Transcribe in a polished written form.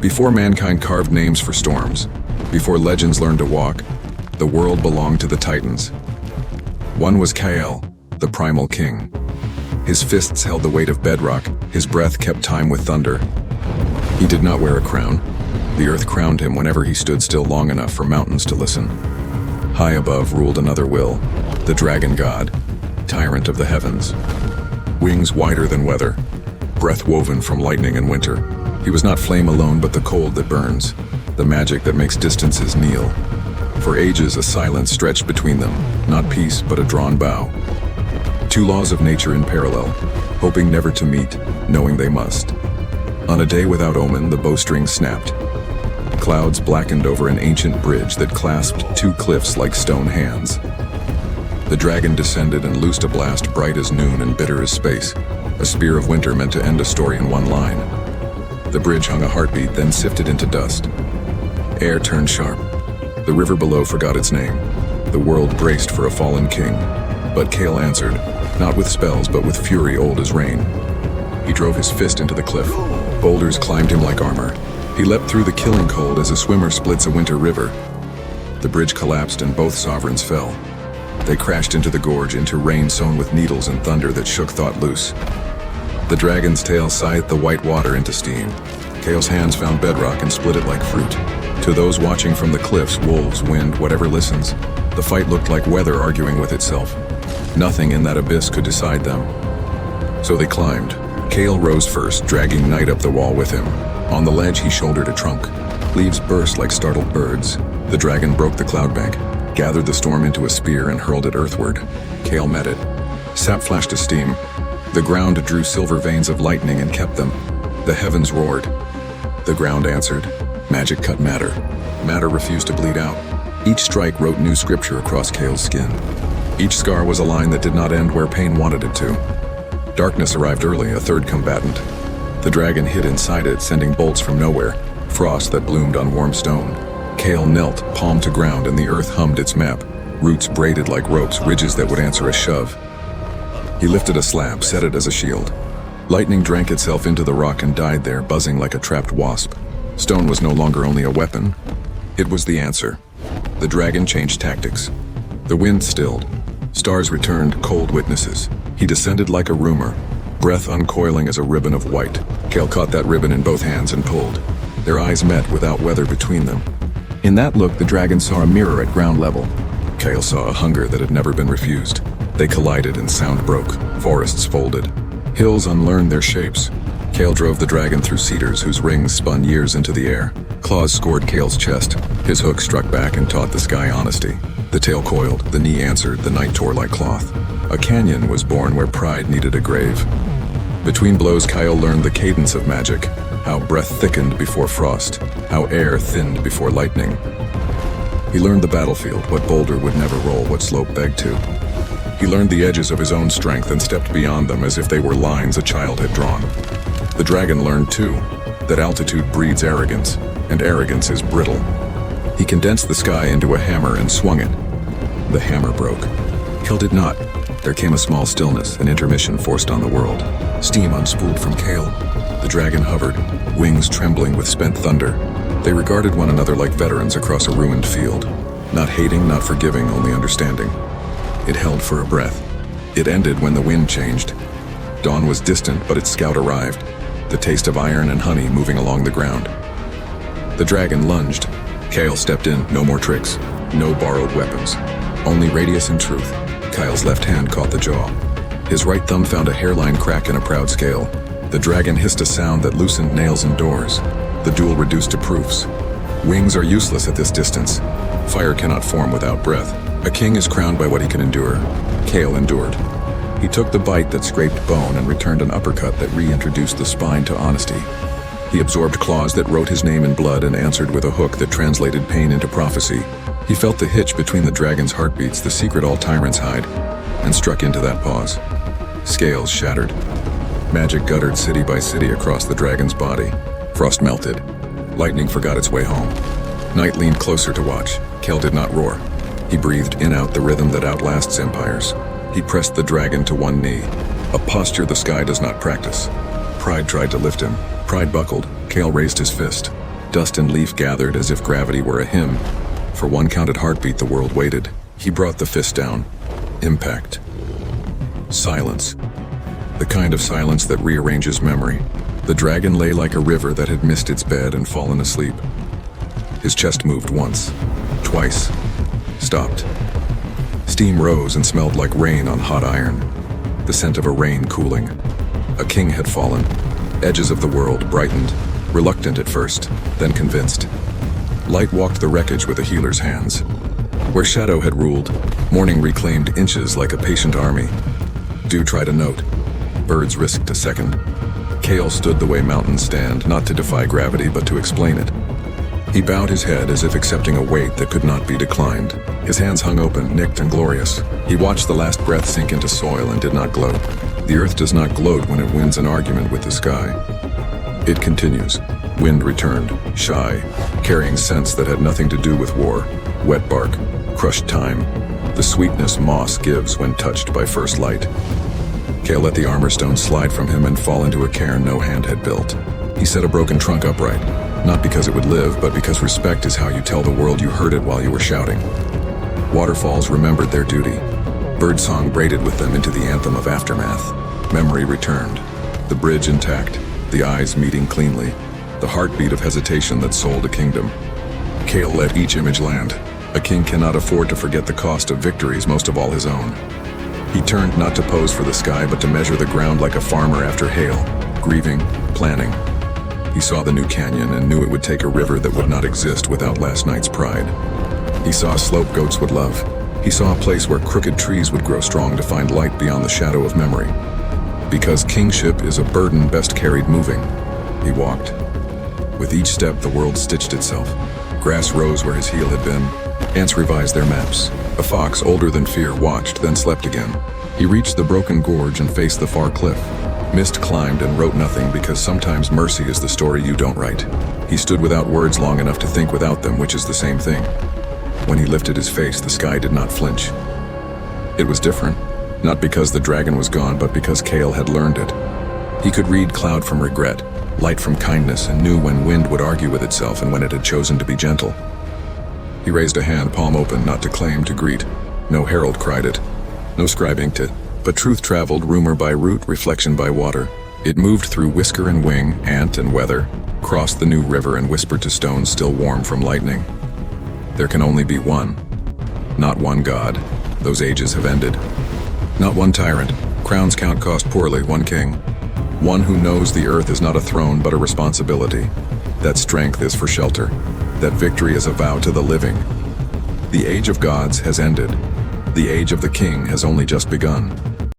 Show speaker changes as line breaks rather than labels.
Before mankind carved names for storms, before legends learned to walk, the world belonged to the Titans. One was Kael, the primal king. His fists held the weight of bedrock, his breath kept time with thunder. He did not wear a crown. The earth crowned him whenever he stood still long enough for mountains to listen. High above ruled another will, the dragon god, tyrant of the heavens. Wings wider than weather, breath woven from lightning and winter. He was not flame alone, but the cold that burns, the magic that makes distances kneel. For ages a silence stretched between them, not peace but a drawn bow. Two laws of nature in parallel, hoping never to meet, knowing they must. On a day without omen, the bowstring snapped. Clouds blackened over an ancient bridge that clasped two cliffs like stone hands. The dragon descended and loosed a blast bright as noon and bitter as space, a spear of winter meant to end a story in one line. The bridge hung a heartbeat, then sifted into dust. Air turned sharp. The river below forgot its name. The world braced for a fallen king. But Kael answered, not with spells, but with fury old as rain. He drove his fist into the cliff. Boulders climbed him like armor. He leapt through the killing cold as a swimmer splits a winter river. The bridge collapsed and both sovereigns fell. They crashed into the gorge, into rain sown with needles and thunder that shook thought loose. The dragon's tail scythed the white water into steam. Kael's hands found bedrock and split it like fruit. To those watching from the cliffs, wolves, wind, whatever listens, the fight looked like weather arguing with itself. Nothing in that abyss could decide them. So they climbed. Kael rose first, dragging Night up the wall with him. On the ledge, he shouldered a trunk. Leaves burst like startled birds. The dragon broke the cloud bank, gathered the storm into a spear and hurled it earthward. Kael met it. Sap flashed a steam. The ground drew silver veins of lightning and kept them. The heavens roared. The ground answered. Magic cut matter. Matter refused to bleed out. Each strike wrote new scripture across Kael's skin. Each scar was a line that did not end where pain wanted it to. Darkness arrived early, a third combatant. The dragon hid inside it, sending bolts from nowhere, frost that bloomed on warm stone. Kael knelt, palm to ground, and the earth hummed its map, roots braided like ropes, ridges that would answer a shove. He lifted a slab, set it as a shield. Lightning drank itself into the rock and died there, buzzing like a trapped wasp. Stone was no longer only a weapon. It was the answer. The dragon changed tactics. The wind stilled. Stars returned, cold witnesses. He descended like a rumor, breath uncoiling as a ribbon of white. Kael caught that ribbon in both hands and pulled. Their eyes met without weather between them. In that look, the dragon saw a mirror at ground level. Kael saw a hunger that had never been refused. They collided and sound broke. Forests folded. Hills unlearned their shapes. Kael drove the dragon through cedars whose rings spun years into the air. Claws scored Kael's chest. His hook struck back and taught the sky honesty. The tail coiled, the knee answered, the night tore like cloth. A canyon was born where pride needed a grave. Between blows, Kael learned the cadence of magic, how breath thickened before frost, how air thinned before lightning. He learned the battlefield, what boulder would never roll, what slope begged to. He learned the edges of his own strength and stepped beyond them as if they were lines a child had drawn. The dragon learned, too, that altitude breeds arrogance, and arrogance is brittle. He condensed the sky into a hammer and swung it. The hammer broke. Kael did not. There came a small stillness, an intermission forced on the world. Steam unspooled from Kael. The dragon hovered, wings trembling with spent thunder. They regarded one another like veterans across a ruined field. Not hating, not forgiving, only understanding. It held for a breath. It ended when the wind changed. Dawn was distant, but its scout arrived. The taste of iron and honey moving along the ground. The dragon lunged. Kael stepped in, no more tricks, no borrowed weapons. Only radius and truth. Kael's left hand caught the jaw. His right thumb found a hairline crack in a proud scale. The dragon hissed a sound that loosened nails and doors. The duel reduced to proofs. Wings are useless at this distance. Fire cannot form without breath. A king is crowned by what he can endure. Kael endured. He took the bite that scraped bone and returned an uppercut that reintroduced the spine to honesty. He absorbed claws that wrote his name in blood and answered with a hook that translated pain into prophecy. He felt the hitch between the dragon's heartbeats, the secret all tyrants hide, and struck into that pause. Scales shattered. Magic guttered city by city across the dragon's body. Frost melted. Lightning forgot its way home. Night leaned closer to watch. Kael did not roar. He breathed in out the rhythm that outlasts empires. He pressed the dragon to one knee, a posture the sky does not practice. Pride tried to lift him. Pride buckled. Kael raised his fist. Dust and leaf gathered as if gravity were a hymn. For one counted heartbeat, the world waited. He brought the fist down. Impact. Silence. The kind of silence that rearranges memory. The dragon lay like a river that had missed its bed and fallen asleep. His chest moved once, twice, stopped. Steam rose and smelled like rain on hot iron, the scent of a rain cooling. A king had fallen. Edges of the world brightened, reluctant at first, then convinced. Light walked the wreckage with a healer's hands. Where shadow had ruled, morning reclaimed inches like a patient army. Dew tried a note. Birds risked a second. Kale stood the way mountains stand, not to defy gravity, but to explain it. He bowed his head as if accepting a weight that could not be declined. His hands hung open, nicked and glorious. He watched the last breath sink into soil and did not gloat. The earth does not gloat when it wins an argument with the sky. It continues. Wind returned, shy, carrying scents that had nothing to do with war. Wet bark, crushed time, the sweetness moss gives when touched by first light. Kale let the armor stone slide from him and fall into a cairn no hand had built. He set a broken trunk upright, not because it would live, but because respect is how you tell the world you heard it while you were shouting. Waterfalls remembered their duty. Birdsong braided with them into the anthem of aftermath. Memory returned, the bridge intact, the eyes meeting cleanly, the heartbeat of hesitation that sold a kingdom. Kale let each image land. A king cannot afford to forget the cost of victories, most of all his own. He turned not to pose for the sky, but to measure the ground like a farmer after hail, grieving, planning. He saw the new canyon and knew it would take a river that would not exist without last night's pride. He saw a slope goats would love. He saw a place where crooked trees would grow strong to find light beyond the shadow of memory. Because kingship is a burden best carried moving. He walked. With each step, the world stitched itself. Grass rose where his heel had been. Ants revised their maps. A fox, older than fear, watched, then slept again. He reached the broken gorge and faced the far cliff. Mist climbed and wrote nothing, because sometimes mercy is the story you don't write. He stood without words long enough to think without them, which is the same thing. When he lifted his face, the sky did not flinch. It was different, not because the dragon was gone, but because Kale had learned it. He could read cloud from regret, light from kindness, and knew when wind would argue with itself and when it had chosen to be gentle. He raised a hand, palm open, not to claim, to greet. No herald cried it, no scribe inked it, but truth traveled, rumor by root, reflection by water. It moved through whisker and wing, ant and weather, crossed the new river and whispered to stones still warm from lightning. There can only be one. Not one god. Those ages have ended. Not one tyrant. Crowns count cost poorly. One king. One who knows the earth is not a throne but a responsibility. That strength is for shelter. That victory is a vow to the living. The age of gods has ended. The age of the king has only just begun.